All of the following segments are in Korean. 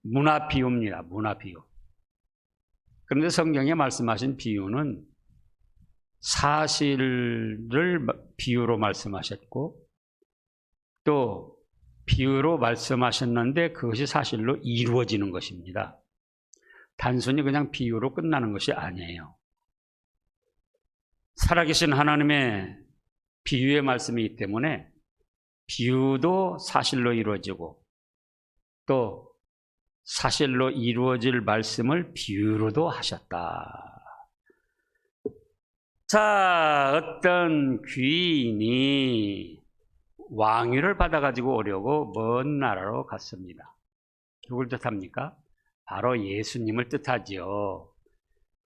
문화 비유입니다. 문화 비유. 그런데 성경에 말씀하신 비유는 사실을 비유로 말씀하셨고 또 비유로 말씀하셨는데 그것이 사실로 이루어지는 것입니다. 단순히 그냥 비유로 끝나는 것이 아니에요. 살아계신 하나님의 비유의 말씀이기 때문에 비유도 사실로 이루어지고 또 사실로 이루어질 말씀을 비유로도 하셨다. 자, 어떤 귀인이 왕위를 받아가지고 오려고 먼 나라로 갔습니다. 누굴 뜻합니까? 바로 예수님을 뜻하지요.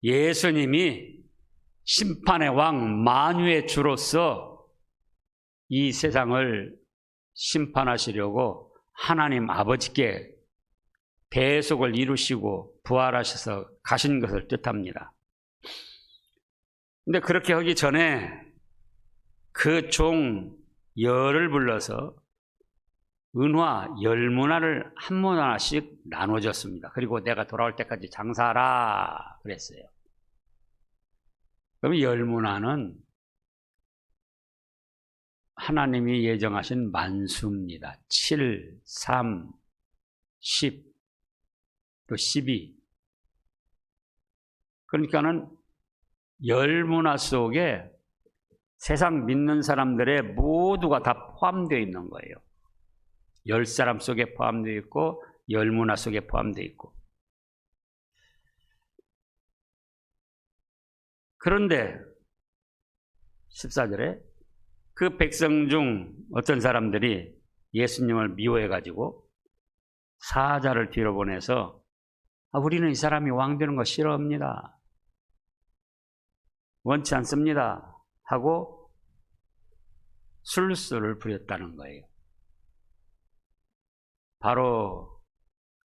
예수님이 심판의 왕 만유의 주로서 이 세상을 심판하시려고 하나님 아버지께 대속을 이루시고 부활하셔서 가신 것을 뜻합니다. 근데 그렇게 하기 전에 그 종 열을 불러서 은화 10문화를 한 문화씩 나눠줬습니다. 그리고 내가 돌아올 때까지 장사하라 그랬어요. 그럼 10문화는 하나님이 예정하신 만수입니다. 7, 3, 10, 또 12. 그러니까는 10문화 속에 세상 믿는 사람들의 모두가 다 포함되어 있는 거예요. 10사람 속에 포함되어 있고 10문화 속에 포함되어 있고. 그런데 14절에 그 백성 중 어떤 사람들이 예수님을 미워해가지고 사자를 뒤로 보내서 우리는 이 사람이 왕 되는 거 싫어합니다. 원치 않습니다. 하고 술수를 부렸다는 거예요. 바로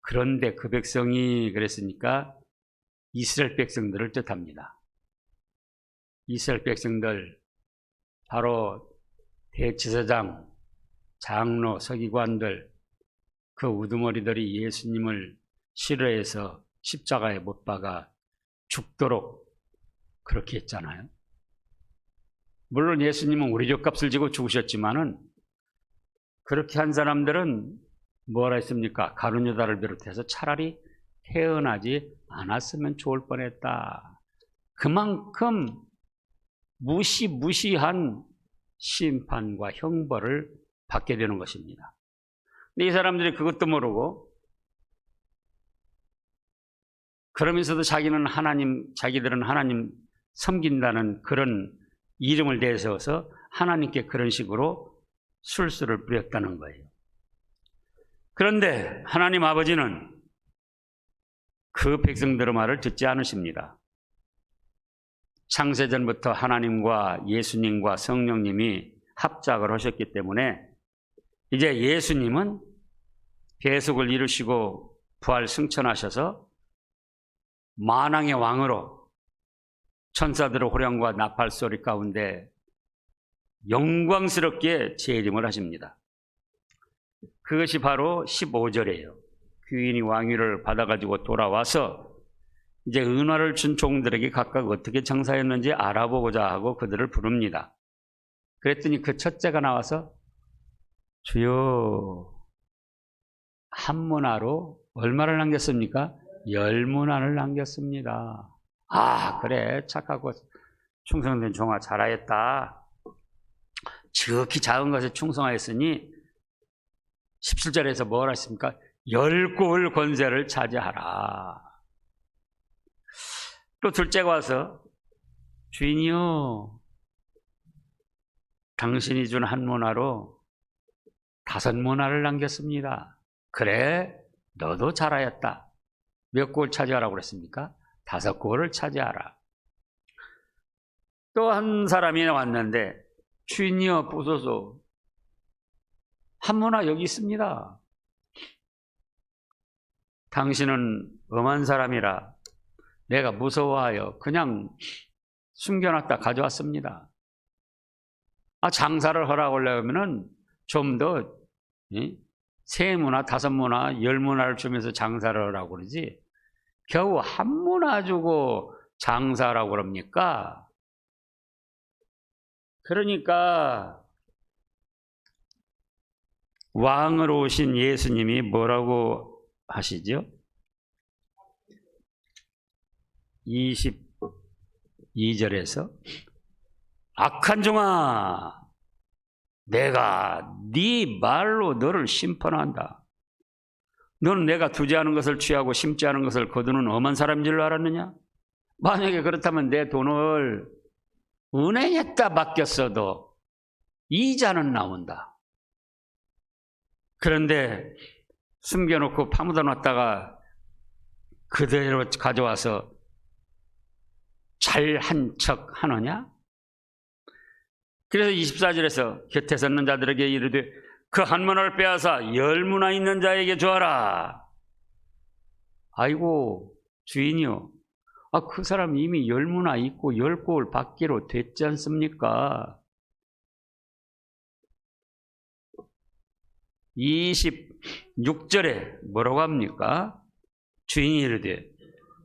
그런데 그 백성이 그랬으니까 이스라엘 백성들을 뜻합니다. 이스라엘 백성들 바로 대제사장, 장로, 서기관들 그 우두머리들이 예수님을 싫어해서 십자가에 못 박아 죽도록 그렇게 했잖아요. 물론 예수님은 우리 죗값을 지고 죽으셨지만은 그렇게 한 사람들은 뭐라 했습니까? 가룟 유다를 비롯해서 차라리 태어나지 않았으면 좋을 뻔했다. 그만큼 무시한 심판과 형벌을 받게 되는 것입니다. 근데 이 사람들이 그것도 모르고 그러면서도 자기들은 하나님 섬긴다는 그런 이름을 내세워서 하나님께 그런 식으로 술수를 부렸다는 거예요. 그런데 하나님 아버지는 그 백성들의 말을 듣지 않으십니다. 창세전부터 하나님과 예수님과 성령님이 합작을 하셨기 때문에 이제 예수님은 대속을 이루시고 부활 승천하셔서 만왕의 왕으로 천사들의 호령과 나팔 소리 가운데 영광스럽게 재림을 하십니다. 그것이 바로 15절이에요. 귀인이 왕위를 받아가지고 돌아와서 이제 은화를 준 종들에게 각각 어떻게 장사했는지 알아보고자 하고 그들을 부릅니다. 그랬더니 그 첫째가 나와서 주여, 한 문화로 얼마를 남겼습니까? 10문화를 남겼습니다. 아, 그래, 착하고 충성된 종아, 잘하였다. 지극히 작은 것에 충성하였으니 17절에서 뭐라 했습니까? 10굽을 권세를 차지하라. 또 둘째가 와서 주인이요, 당신이 준 한 문화로 5문화를 남겼습니다. 그래, 너도 잘하였다. 몇 굽을 차지하라고 그랬습니까? 5굽을 차지하라. 또 한 사람이 왔는데 주인이여, 보소서, 한 문화 여기 있습니다. 당신은 엄한 사람이라 내가 무서워하여 그냥 숨겨놨다 가져왔습니다. 장사를 하라고 하려면은 좀 더 세 문화, 다섯 문화, 열 문화를 주면서 장사를 하고 그러지 겨우 한 문화 주고 장사라고 그럽니까? 그러니까 왕으로 오신 예수님이 뭐라고 하시죠? 22절에서 악한 종아, 내가 네 말로 너를 심판한다. 너는 내가 두지 않은 것을 취하고 심지 않은 것을 거두는 엄한 사람인 줄 알았느냐? 만약에 그렇다면 내 돈을 은행에다 맡겼어도 이자는 나온다. 그런데 숨겨놓고 파묻어 놨다가 그대로 가져와서 잘한 척 하느냐? 그래서 24절에서 곁에 섰는 자들에게 이르되 그 한 문화를 빼앗아 열 문화 있는 자에게 주어라. 아이고 주인이요, 그 사람 이미 열 문화 있고 열 꼴 받기로 됐지 않습니까? 26절에 뭐라고 합니까? 주인이 이르되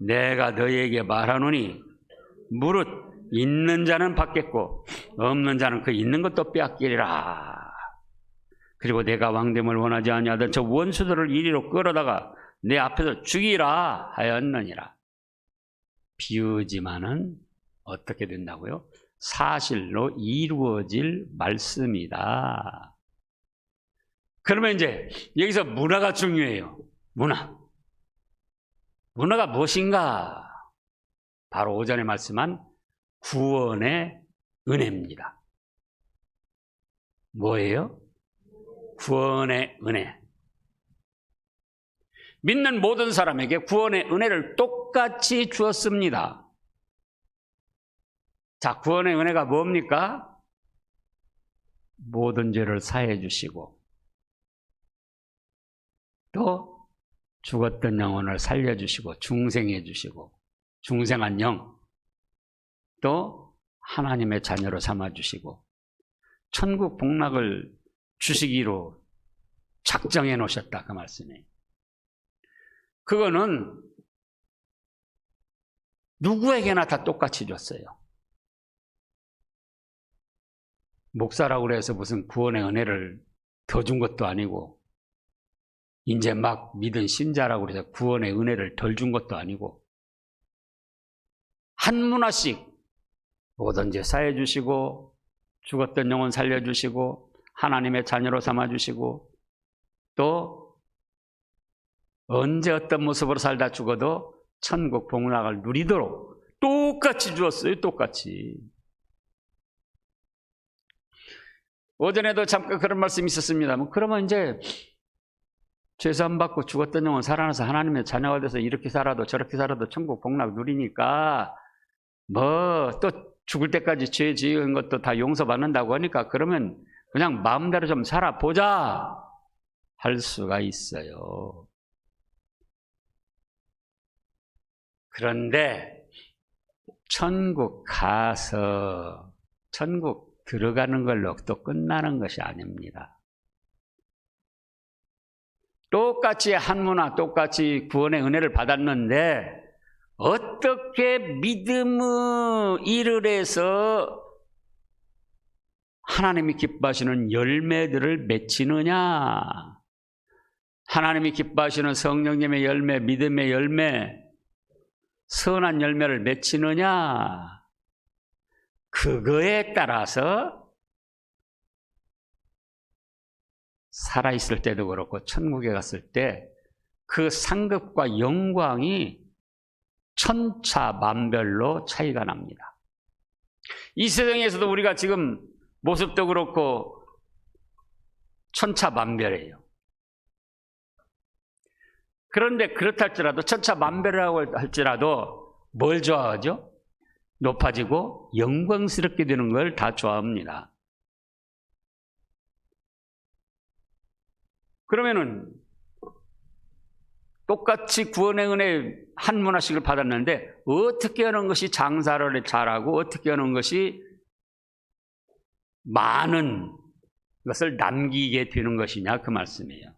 내가 너희에게 말하노니 무릇 있는 자는 받겠고 없는 자는 그 있는 것도 빼앗기리라. 그리고 내가 왕됨을 원하지 아니하던 저 원수들을 이리로 끌어다가 내 앞에서 죽이라 하였느니라. 비유지만은 어떻게 된다고요? 사실로 이루어질 말씀이다. 그러면 이제 여기서 문화가 중요해요. 문화가 무엇인가? 바로 오전에 말씀한 구원의 은혜입니다. 뭐예요? 구원의 은혜. 믿는 모든 사람에게 구원의 은혜를 똑같이 주었습니다. 자, 구원의 은혜가 뭡니까? 모든 죄를 사해 주시고 또 죽었던 영혼을 살려주시고 중생해 주시고 중생한 영, 또 하나님의 자녀로 삼아주시고 천국 복락을 주시기로 작정해 놓으셨다, 그 말씀이에요. 그거는 누구에게나 다 똑같이 줬어요. 목사라고 그래서 무슨 구원의 은혜를 더 준 것도 아니고 이제 막 믿은 신자라고 그래서 구원의 은혜를 덜 준 것도 아니고 한 문화씩 모든 죄 사해 주시고 죽었던 영혼 살려주시고 하나님의 자녀로 삼아주시고 또 언제 어떤 모습으로 살다 죽어도 천국 복락을 누리도록 똑같이 주었어요. 똑같이. 오전에도 잠깐 그런 말씀이 있었습니다만, 그러면 이제 죄사함 받고 죽었던 영혼 살아나서 하나님의 자녀가 돼서 이렇게 살아도 저렇게 살아도 천국 복락 누리니까 뭐 또 죽을 때까지 죄 지은 것도 다 용서받는다고 하니까 그러면 그냥 마음대로 좀 살아보자 할 수가 있어요. 그런데 천국 가서 천국 들어가는 걸로 또 끝나는 것이 아닙니다. 똑같이 한 문화, 똑같이 구원의 은혜를 받았는데 어떻게 믿음의 일을 해서 하나님이 기뻐하시는 열매들을 맺히느냐? 하나님이 기뻐하시는 성령님의 열매, 믿음의 열매, 선한 열매를 맺히느냐? 그거에 따라서 살아있을 때도 그렇고 천국에 갔을 때 그 상급과 영광이 천차만별로 차이가 납니다. 이 세상에서도 우리가 지금 모습도 그렇고 천차만별이에요. 그런데 그렇다 할지라도 천차만별이라고 할지라도 뭘 좋아하죠? 높아지고 영광스럽게 되는 걸 다 좋아합니다. 그러면은 똑같이 구원의 은혜 한 문화씩을 받았는데 어떻게 하는 것이 장사를 잘하고 어떻게 하는 것이 많은 것을 남기게 되는 것이냐, 그 말씀이에요.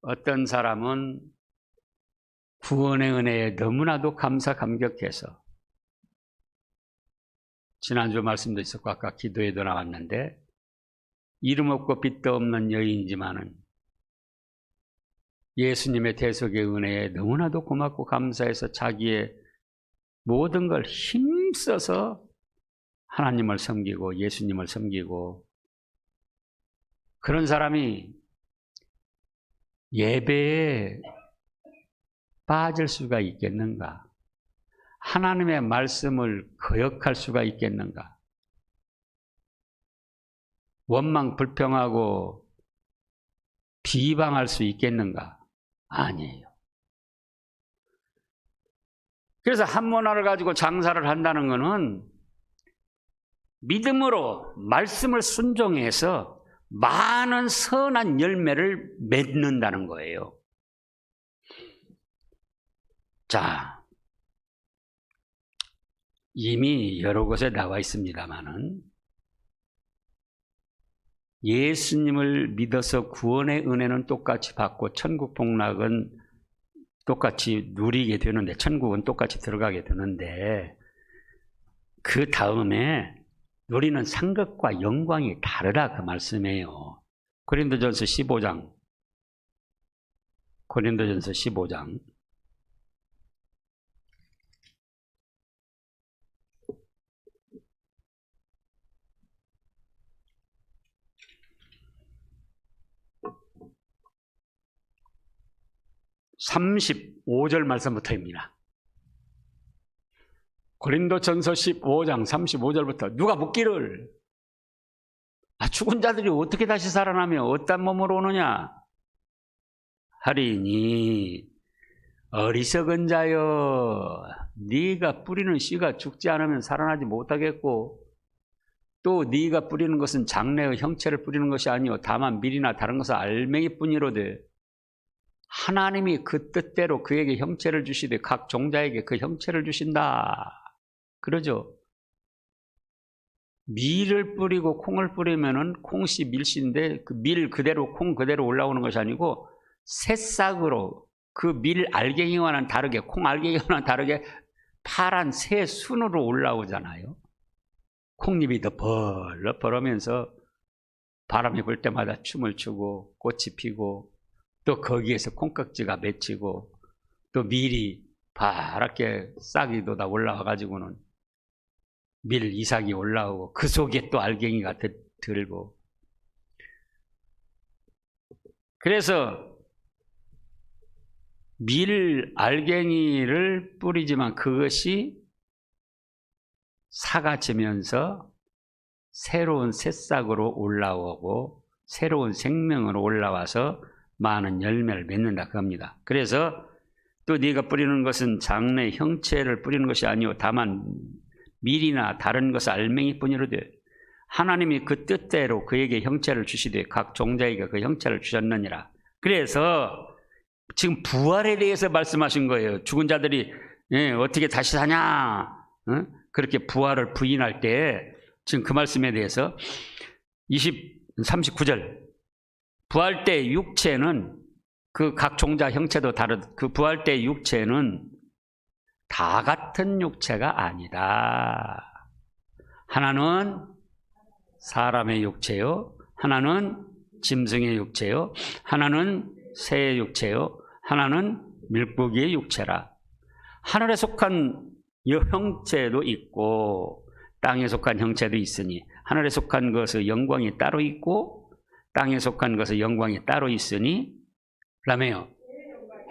어떤 사람은 구원의 은혜에 너무나도 감사감격해서, 지난주 말씀도 있었고 아까 기도에도 나왔는데, 이름 없고 빛도 없는 여인이지만은 예수님의 대속의 은혜에 너무나도 고맙고 감사해서 자기의 모든 걸 힘써서 하나님을 섬기고 예수님을 섬기고, 그런 사람이 예배에 빠질 수가 있겠는가? 하나님의 말씀을 거역할 수가 있겠는가? 원망 불평하고 비방할 수 있겠는가? 아니에요. 그래서 한 문화를 가지고 장사를 한다는 것은 믿음으로 말씀을 순종해서 많은 선한 열매를 맺는다는 거예요. 자, 이미 여러 곳에 나와 있습니다만은 예수님을 믿어서 구원의 은혜는 똑같이 받고 천국 복락은 똑같이 누리게 되는데, 천국은 똑같이 들어가게 되는데, 그 다음에 누리는 상급과 영광이 다르다 그 말씀이에요. 고린도전서 15장. 35절 말씀부터입니다. 고린도전서 15장 35절부터 누가 묻기를, 죽은 자들이 어떻게 다시 살아나며 어떤 몸으로 오느냐 하리니, 어리석은 자여, 네가 뿌리는 씨가 죽지 않으면 살아나지 못하겠고, 또 네가 뿌리는 것은 장래의 형체를 뿌리는 것이 아니요 다만 밀이나 다른 것을 알맹이뿐이로되, 하나님이 그 뜻대로 그에게 형체를 주시되 각 종자에게 그 형체를 주신다. 그러죠. 밀을 뿌리고 콩을 뿌리면은 콩씨 밀씨인데 그 밀 그대로 콩 그대로 올라오는 것이 아니고 새싹으로 그 밀 알갱이와는 다르게, 콩 알갱이와는 다르게 파란 새 순으로 올라오잖아요. 콩잎이 더 벌럭벌하면서 바람이 불 때마다 춤을 추고 꽃이 피고, 또 거기에서 콩깍지가 맺히고, 또 밀이 파랗게 싹이 돋아 올라와가지고는 밀 이삭이 올라오고, 그 속에 또 알갱이가 들고. 그래서 밀 알갱이를 뿌리지만 그것이 사가지면서 새로운 새싹으로 올라오고 새로운 생명으로 올라와서 많은 열매를 맺는다 그겁니다. 그래서 또 네가 뿌리는 것은 장래 형체를 뿌리는 것이 아니오 다만 밀이나 다른 것을 알맹이뿐이로되, 하나님이 그 뜻대로 그에게 형체를 주시되 각 종자에게 그 형체를 주셨느니라. 그래서 지금 부활에 대해서 말씀하신 거예요. 죽은 자들이 어떻게 다시 사냐, 그렇게 부활을 부인할 때 지금 그 말씀에 대해서 39절, 부활 때 육체는 그 각 종자 형체도 그 부활 때 육체는 다 같은 육체가 아니다. 하나는 사람의 육체요, 하나는 짐승의 육체요, 하나는 새의 육체요, 하나는 물고기의 육체라. 하늘에 속한 형체도 있고 땅에 속한 형체도 있으니, 하늘에 속한 것의 영광이 따로 있고 땅에 속한 것의 영광이 따로 있으니, 그다음에요,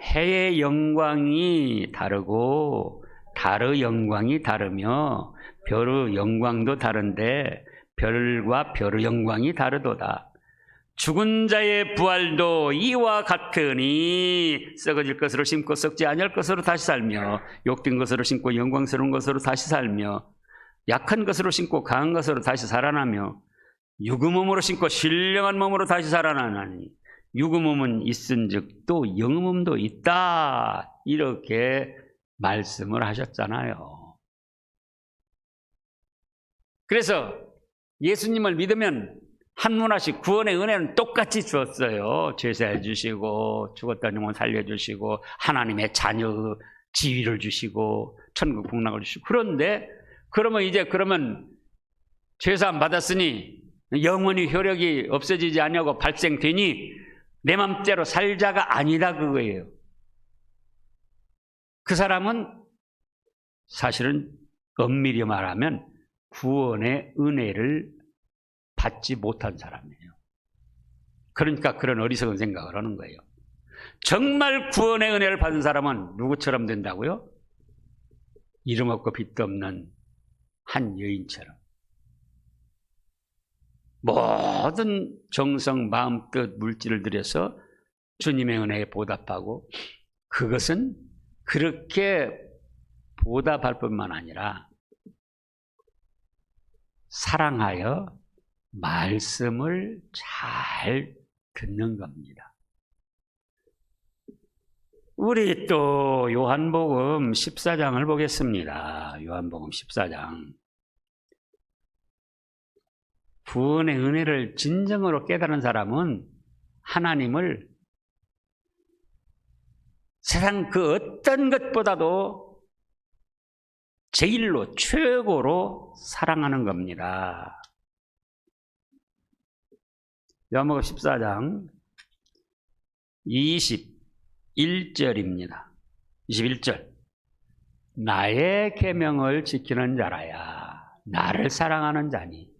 해의 영광이 다르고 달의 영광이 다르며 별의 영광도 다른데 별과 별의 영광이 다르도다. 죽은 자의 부활도 이와 같으니, 썩어질 것으로 심고 썩지 아니할 것으로 다시 살며, 욕된 것으로 심고 영광스러운 것으로 다시 살며, 약한 것으로 심고 강한 것으로 다시 살아나며, 육의 몸으로 심고 신령한 몸으로 다시 살아나나니, 육의 몸은 있은즉 또 영의 몸도 있다. 이렇게 말씀을 하셨잖아요. 그래서 예수님을 믿으면 한 문화씩 구원의 은혜는 똑같이 주었어요. 죄사해 주시고 죽었던 영혼 살려주시고 하나님의 자녀 지위를 주시고 천국 복락을 주시고. 그런데 그러면 죄사함 받았으니 영원히 효력이 없어지지 않냐고 발생되니 내 맘대로 살자가 아니다 그거예요. 그 사람은 사실은 엄밀히 말하면 구원의 은혜를 받지 못한 사람이에요. 그러니까 그런 어리석은 생각을 하는 거예요. 정말 구원의 은혜를 받은 사람은 누구처럼 된다고요? 이름 없고 빚도 없는 한 여인처럼 모든 정성, 마음, 뜻, 물질을 들여서 주님의 은혜에 보답하고, 그것은 그렇게 보답할 뿐만 아니라 사랑하여 말씀을 잘 듣는 겁니다. 우리 또 요한복음 14장을 보겠습니다. 요한복음 14장. 구원의 은혜를 진정으로 깨달은 사람은 하나님을 세상 그 어떤 것보다도 제일로 최고로 사랑하는 겁니다. 요한복음 14장 21절입니다. 21절. 나의 계명을 지키는 자라야 나를 사랑하는 자니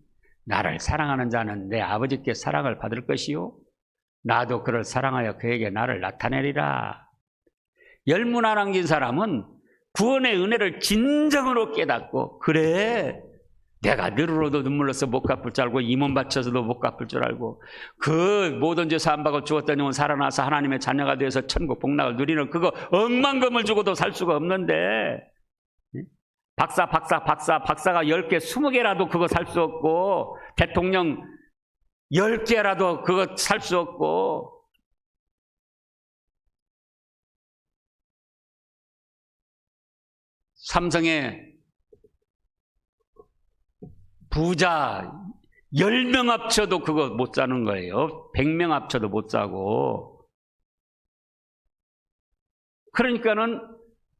나를 사랑하는 자는 내 아버지께 사랑을 받을 것이요 나도 그를 사랑하여 그에게 나를 나타내리라. 열무나 남긴 사람은 구원의 은혜를 진정으로 깨닫고, 그래 내가 늘으로도 눈물로서 못 갚을 줄 알고 이 몸 바쳐서도 못 갚을 줄 알고 그 모든 죄 사함받고 죽었던 영혼 살아나서 하나님의 자녀가 되어서 천국 복락을 누리는 그거 억만금을 주고도 살 수가 없는데, 박사가 10개 20개라도 그거 살 수 없고, 대통령 10개라도 그거 살 수 없고, 삼성의 부자 10명 합쳐도 그거 못 사는 거예요. 100명 합쳐도 못 사고. 그러니까는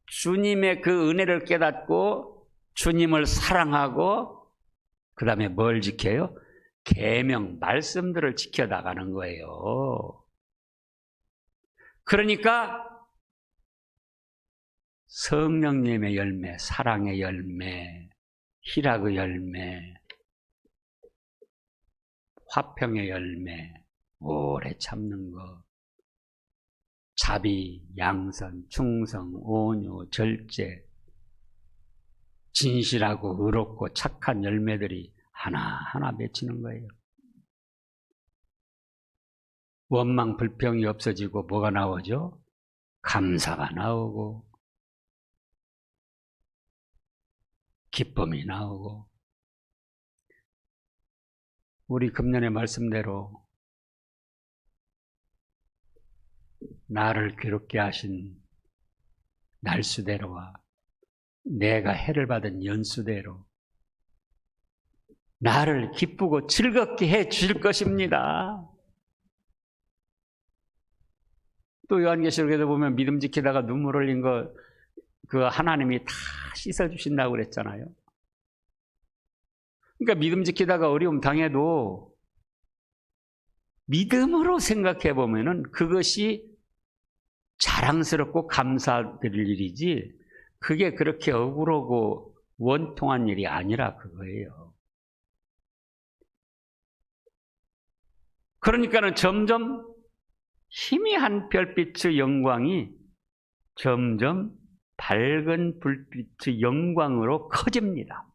주님의 그 은혜를 깨닫고 주님을 사랑하고 그 다음에 뭘 지켜요? 계명, 말씀들을 지켜나가는 거예요. 그러니까 성령님의 열매, 사랑의 열매, 희락의 열매, 화평의 열매, 오래 참는 것, 자비, 양선, 충성, 온유, 절제, 진실하고 의롭고 착한 열매들이 하나하나 맺히는 거예요. 원망, 불평이 없어지고 뭐가 나오죠? 감사가 나오고 기쁨이 나오고. 우리 금년의 말씀대로 나를 괴롭게 하신 날수대로와 내가 해를 받은 연수대로 나를 기쁘고 즐겁게 해 주실 것입니다. 또 요한계시록에도 보면 믿음 지키다가 눈물 흘린 거 그 하나님이 다 씻어주신다고 그랬잖아요. 그러니까 믿음 지키다가 어려움 당해도 믿음으로 생각해 보면은 그것이 자랑스럽고 감사드릴 일이지 그게 그렇게 억울하고 원통한 일이 아니라 그거예요. 그러니까는 점점 희미한 별빛의 영광이 점점 밝은 불빛의 영광으로 커집니다.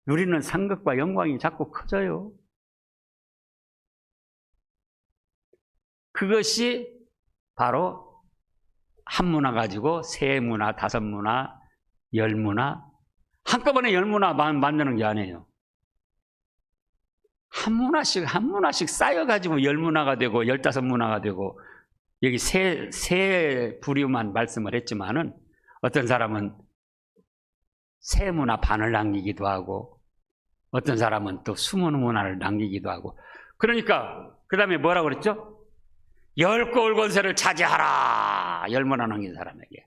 누리는 상급과 영광이 자꾸 커져요. 그것이 바로 한 문화 가지고 세 문화, 다섯 문화, 열 문화, 한꺼번에 열 문화 만드는 게 아니에요. 한 문화씩 쌓여가지고 열 문화가 되고 15문화가 되고, 여기 세 부류만 말씀을 했지만은 어떤 사람은 세 문화 반을 남기기도 하고 어떤 사람은 또 숨은 문화를 남기기도 하고. 그러니까 그 다음에 뭐라고 그랬죠? 10고을 권세를 차지하라. 10문화 남긴 사람에게.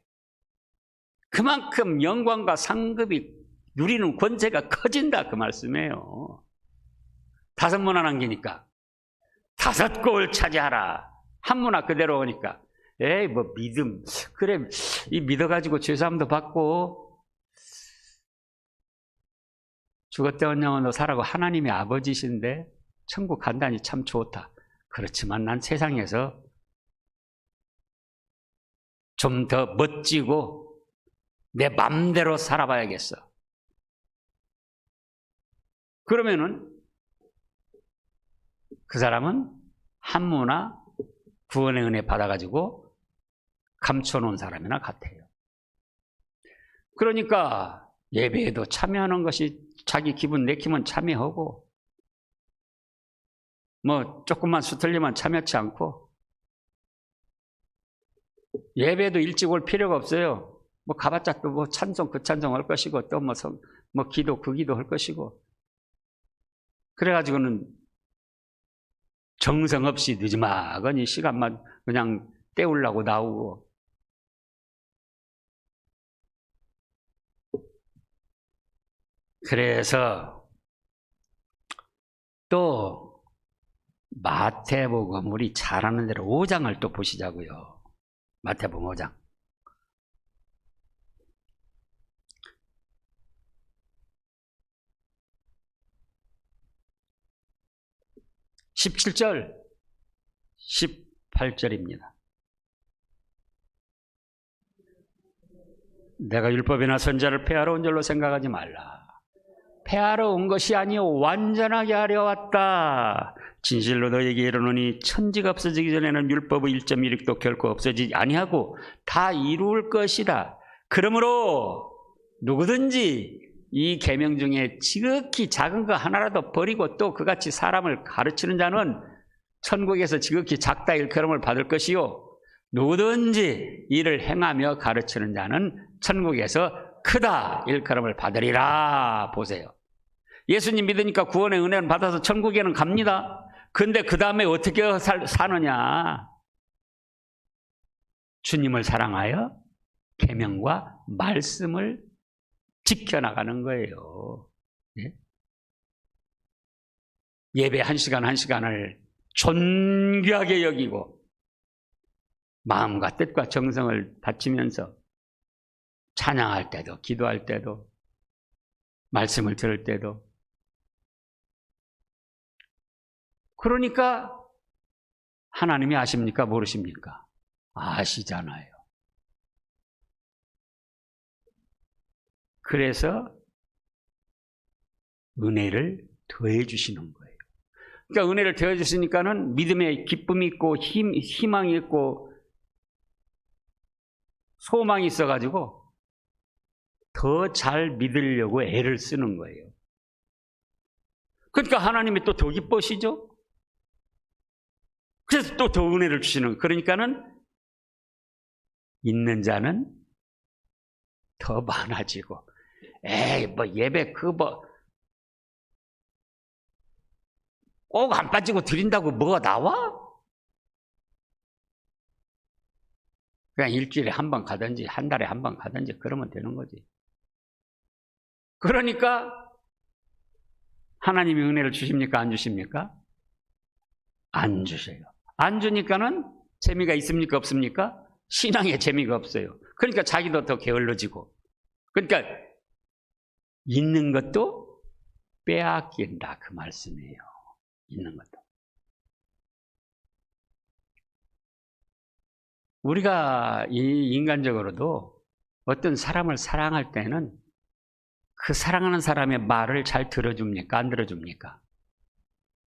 그만큼 영광과 상급이 누리는 권세가 커진다 그 말씀이에요. 5문화 남기니까 5고을 차지하라. 1문화 그대로 오니까 에이 뭐 믿음 그래 이 믿어가지고 죄사함도 받고 죽었다 온 영혼도 살아고 하나님의 아버지신데 천국 간다니 참 좋다. 그렇지만 난 세상에서 좀 더 멋지고 내 맘대로 살아봐야겠어. 그러면은 그 사람은 한문화 구원의 은혜 받아가지고 감춰놓은 사람이나 같아요. 그러니까 예배에도 참여하는 것이 자기 기분 내키면 참여하고 뭐 조금만 수틀리면 참여치 않고 예배도 일찍 올 필요가 없어요. 뭐 가봤자 또 뭐 찬송 그 찬송 할 것이고 또 뭐 기도 그 기도 할 것이고 그래가지고는 정성 없이 늦지막은 시간만 그냥 때우려고 나오고 그래서 또 마태복음 우리 잘 아는 대로 5장을 또 보시자고요. 마태복음 5장. 17절, 18절입니다. 내가 율법이나 선지자를 폐하러 온 줄로 생각하지 말라. 폐하러 온 것이 아니요 완전하게 하려 왔다. 진실로 너에게 이르노니 천지가 없어지기 전에는 율법의 1.1획도 결코 없어지지 아니하고 다 이룰 것이다. 그러므로 누구든지 이 계명 중에 지극히 작은 거 하나라도 버리고 또 그같이 사람을 가르치는 자는 천국에서 지극히 작다 일컬음을 받을 것이요 누구든지 이를 행하며 가르치는 자는 천국에서 크다 일컬음을 받으리라. 보세요. 예수님 믿으니까 구원의 은혜는 받아서 천국에는 갑니다. 근데 그 다음에 어떻게 사느냐? 주님을 사랑하여 계명과 말씀을 지켜나가는 거예요. 예? 예배 1시간 1시간을 존귀하게 여기고 마음과 뜻과 정성을 바치면서 찬양할 때도 기도할 때도 말씀을 들을 때도 그러니까 하나님이 아십니까? 모르십니까? 아시잖아요. 그래서 은혜를 더해 주시는 거예요. 그러니까 은혜를 더해 주시니까는 믿음의 기쁨이 있고 희망이 있고 소망이 있어가지고 더 잘 믿으려고 애를 쓰는 거예요. 그러니까 하나님이 또 더 기뻐하시죠? 그래서 또 더 은혜를 주시는 거예요. 그러니까는 있는 자는 더 많아지고 에이 뭐 예배 그거 꼭 안 빠지고 드린다고 뭐가 나와? 그냥 일주일에 한 번 가든지 한 달에 한 번 가든지 그러면 되는 거지. 그러니까 하나님이 은혜를 주십니까? 안 주십니까? 안 주셔요. 안 주니까는 재미가 있습니까? 없습니까? 신앙에 재미가 없어요. 그러니까 자기도 더 게을러지고 그러니까 있는 것도 빼앗긴다 그 말씀이에요. 있는 것도. 우리가 인간적으로도 어떤 사람을 사랑할 때는 그 사랑하는 사람의 말을 잘 들어줍니까? 안 들어줍니까?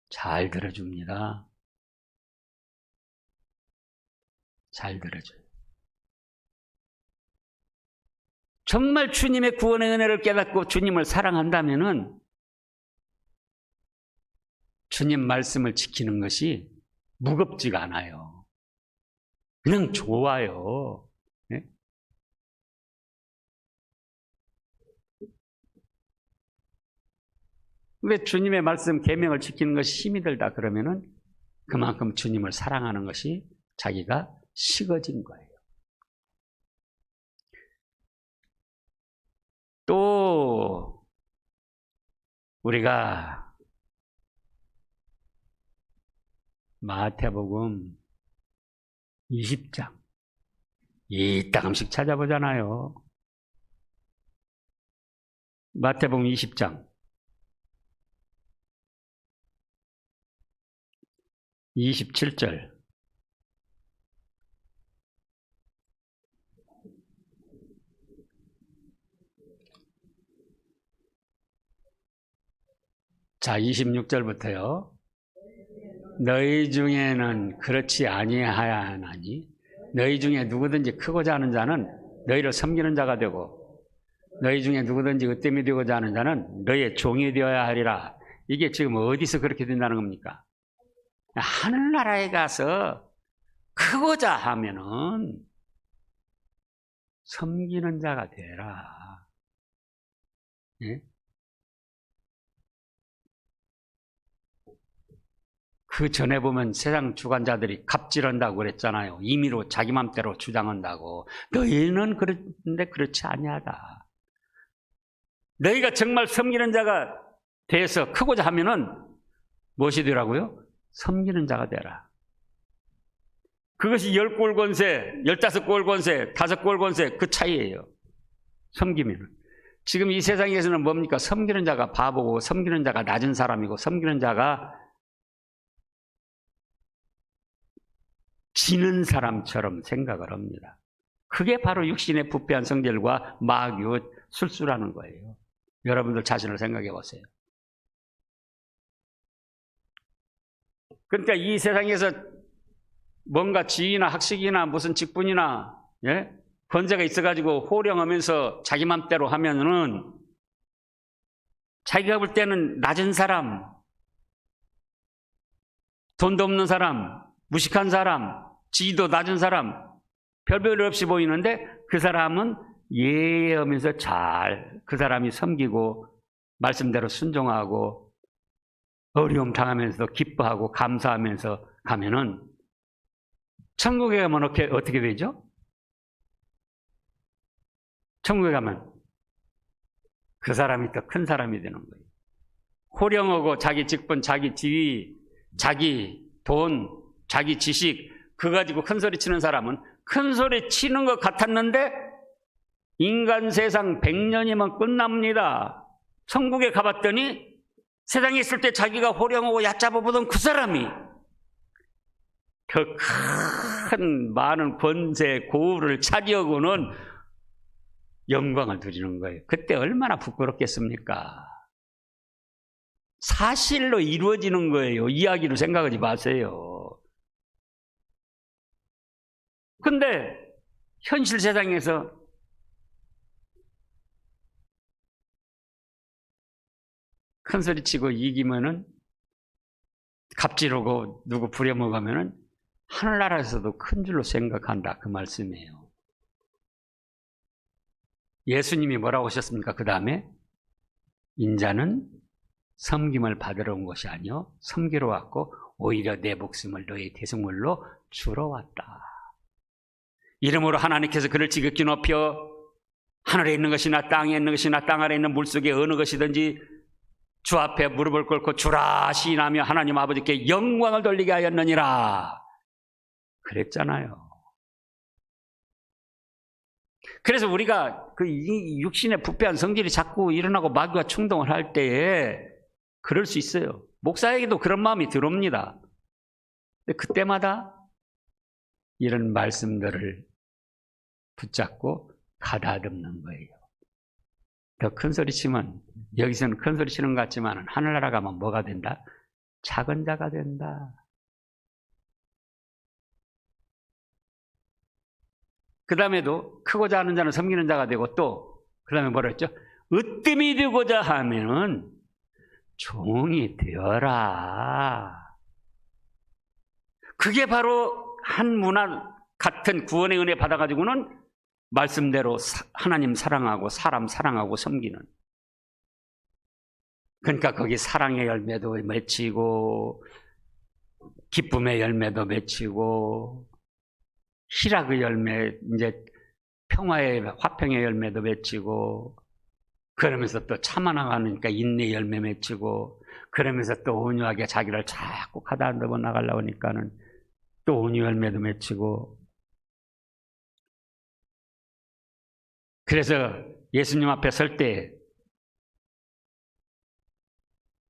잘 들어줍니다. 잘 들어줘요. 정말 주님의 구원의 은혜를 깨닫고 주님을 사랑한다면은 주님 말씀을 지키는 것이 무겁지가 않아요. 그냥 좋아요. 네? 왜 주님의 말씀 계명을 지키는 것이 힘이 들다 그러면은 그만큼 주님을 사랑하는 것이 자기가 식어진 거예요. 또 우리가 마태복음 20장 이따금씩 찾아보잖아요. 마태복음 20장 27절 자 26절부터요. 너희 중에는 그렇지 아니하야 하나니 너희 중에 누구든지 크고자 하는 자는 너희를 섬기는 자가 되고 너희 중에 누구든지 으뜸이 되고자 하는 자는 너희의 종이 되어야 하리라. 이게 지금 어디서 그렇게 된다는 겁니까? 하늘나라에 가서 크고자 하면은 섬기는 자가 되라. 예? 그 전에 보면 세상 주관자들이 갑질한다고 그랬잖아요. 임의로 자기 맘대로 주장한다고. 너희는 그런데 그렇지 아니하다. 너희가 정말 섬기는 자가 돼서 크고자 하면은 무엇이 되라고요? 섬기는 자가 되라. 그것이 10골 권세, 15골 권세, 5골 권세 그 차이예요. 섬기면은. 지금 이 세상에서는 뭡니까? 섬기는 자가 바보고 섬기는 자가 낮은 사람이고 섬기는 자가 지는 사람처럼 생각을 합니다. 그게 바로 육신의 부패한 성질과 마귀의 술수라는 거예요. 여러분들 자신을 생각해 보세요. 그러니까 이 세상에서 뭔가 지위나 학식이나 무슨 직분이나 권세가 있어가지고 호령하면서 자기 맘대로 하면은 자기가 볼 때는 낮은 사람, 돈도 없는 사람, 무식한 사람, 지위도 낮은 사람, 별별 없이 보이는데 그 사람은 예하면서 잘 그 사람이 섬기고 말씀대로 순종하고 어려움 당하면서도 기뻐하고 감사하면서 가면은 천국에 가면 어떻게 되죠? 천국에 가면 그 사람이 더 큰 사람이 되는 거예요. 호령하고 자기 직분, 자기 지위, 자기 돈, 자기 지식 그거 가지고 큰 소리 치는 사람은 큰 소리 치는 것 같았는데 인간 세상 100년이면 끝납니다. 천국에 가봤더니 세상에 있을 때 자기가 호령하고 얕잡아 보던 그 사람이 더 큰 많은 권세 고우를 차지하고는 영광을 누리는 거예요. 그때 얼마나 부끄럽겠습니까? 사실로 이루어지는 거예요. 이야기로 생각하지 마세요. 근데 현실 세상에서 큰소리 치고 이기면은 갑질하고 누구 부려먹으면은 하늘나라에서도 큰 줄로 생각한다 그 말씀이에요. 예수님이 뭐라고 하셨습니까? 그 다음에 인자는 섬김을 받으러 온 것이 아니요 섬기러 왔고 오히려 내 목숨을 너의 대속물로 주러 왔다. 이러므로 하나님께서 그를 지극히 높여 하늘에 있는 것이나 땅에 있는 것이나 땅 아래 있는 물속에 어느 것이든지 주 앞에 무릎을 꿇고 주라 시인하며 하나님 아버지께 영광을 돌리게 하였느니라 그랬잖아요. 그래서 우리가 그 육신의 부패한 성질이 자꾸 일어나고 마귀와 충동을 할 때에 그럴 수 있어요. 목사에게도 그런 마음이 들어옵니다. 근데 그때마다 이런 말씀들을 붙잡고 가다듬는 거예요. 더 큰 소리 치면 여기서는 큰 소리 치는 것 같지만 하늘나라 가면 뭐가 된다? 작은 자가 된다. 그 다음에도 크고자 하는 자는 섬기는 자가 되고 또 그 다음에 뭐라 했죠? 으뜸이 되고자 하면은 종이 되어라. 그게 바로 한 문화 같은 구원의 은혜 받아가지고는 말씀대로 하나님 사랑하고 사람 사랑하고 섬기는 그러니까 거기 사랑의 열매도 맺히고 기쁨의 열매도 맺히고 희락의 열매, 이제 평화의 화평의 열매도 맺히고 그러면서 또 참아나가니까 인내의 열매 맺히고 그러면서 또 온유하게 자기를 자꾸 가다듬어 나가려고 하니까는 또 온유 열매도 맺히고 그래서 예수님 앞에 설 때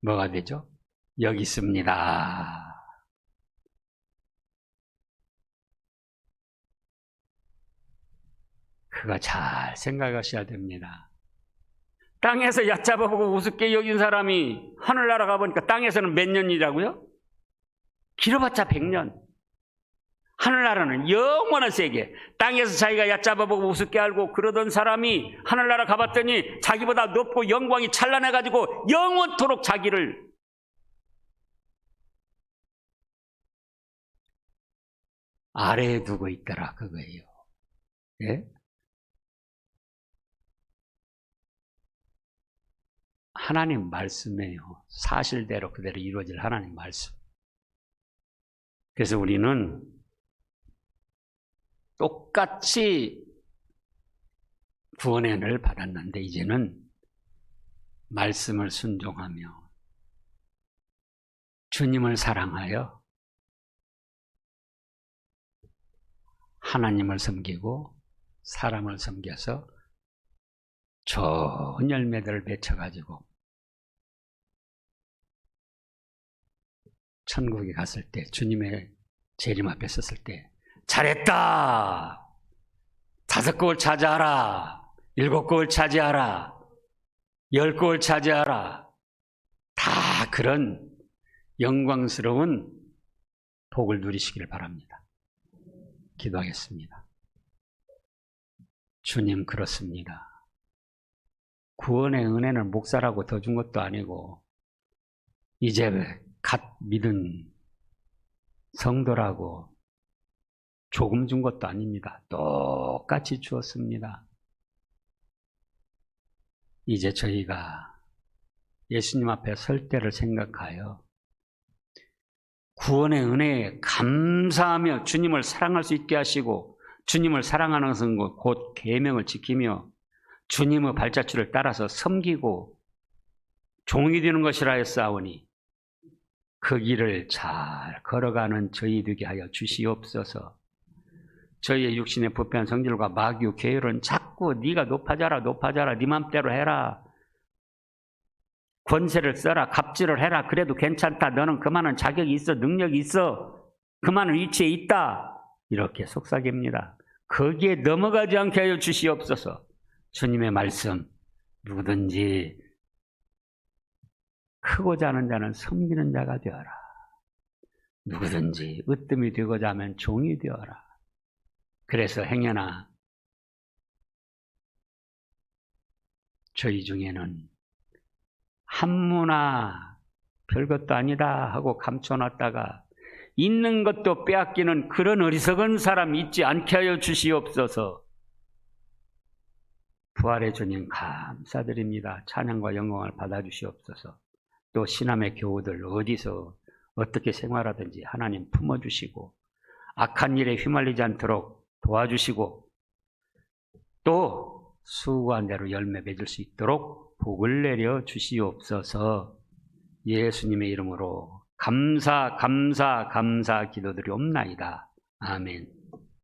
뭐가 되죠? 여기 있습니다. 그거 잘 생각하셔야 됩니다. 땅에서 얕잡아보고 우습게 여긴 사람이 하늘나라 가보니까 땅에서는 몇 년이라고요? 길어봤자 100년. 하늘나라는 영원한 세계. 땅에서 자기가 얕잡아보고 우습게 알고 그러던 사람이 하늘나라 가봤더니 자기보다 높고 영광이 찬란해가지고 영원토록 자기를 아래에 두고 있더라 그거예요. 예? 하나님 말씀이에요. 사실대로 그대로 이루어질 하나님 말씀. 그래서 우리는 똑같이 구원의 은혜를 받았는데 이제는 말씀을 순종하며 주님을 사랑하여 하나님을 섬기고 사람을 섬겨서 좋은 열매들을 맺혀가지고 천국에 갔을 때 주님의 재림 앞에 섰을 때 잘했다. 5곡을 차지하라. 7곡을 차지하라. 10곡을 차지하라. 다 그런 영광스러운 복을 누리시기를 바랍니다. 기도하겠습니다. 주님 그렇습니다. 구원의 은혜는 목사라고 더 준 것도 아니고 이제 갓 믿은 성도라고 조금 준 것도 아닙니다. 똑같이 주었습니다. 이제 저희가 예수님 앞에 설 때를 생각하여 구원의 은혜에 감사하며 주님을 사랑할 수 있게 하시고 주님을 사랑하는 것은 곧 계명을 지키며 주님의 발자취를 따라서 섬기고 종이 되는 것이라 했사오니 그 길을 잘 걸어가는 저희 되게 하여 주시옵소서. 저희의 육신의 부패한 성질과 마귀의 계율은 자꾸 네가 높아져라 네 맘대로 해라. 권세를 써라 갑질을 해라. 그래도 괜찮다. 너는 그만한 자격이 있어 능력이 있어. 그만한 위치에 있다. 이렇게 속삭입니다. 거기에 넘어가지 않게 하여 주시옵소서. 주님의 말씀 누구든지 크고자 하는 자는 섬기는 자가 되어라. 누구든지 으뜸이 되고자 하면 종이 되어라. 그래서 행여나 저희 중에는 한무나 별것도 아니다 하고 감춰놨다가 있는 것도 빼앗기는 그런 어리석은 사람 있지 않게 하여 주시옵소서. 부활의 주님 감사드립니다. 찬양과 영광을 받아주시옵소서. 또 신함의 교우들 어디서 어떻게 생활하든지 하나님 품어주시고 악한 일에 휘말리지 않도록 도와주시고 또 수고한 대로 열매 맺을 수 있도록 복을 내려 주시옵소서. 예수님의 이름으로 감사 기도드리옵나이다. 아멘.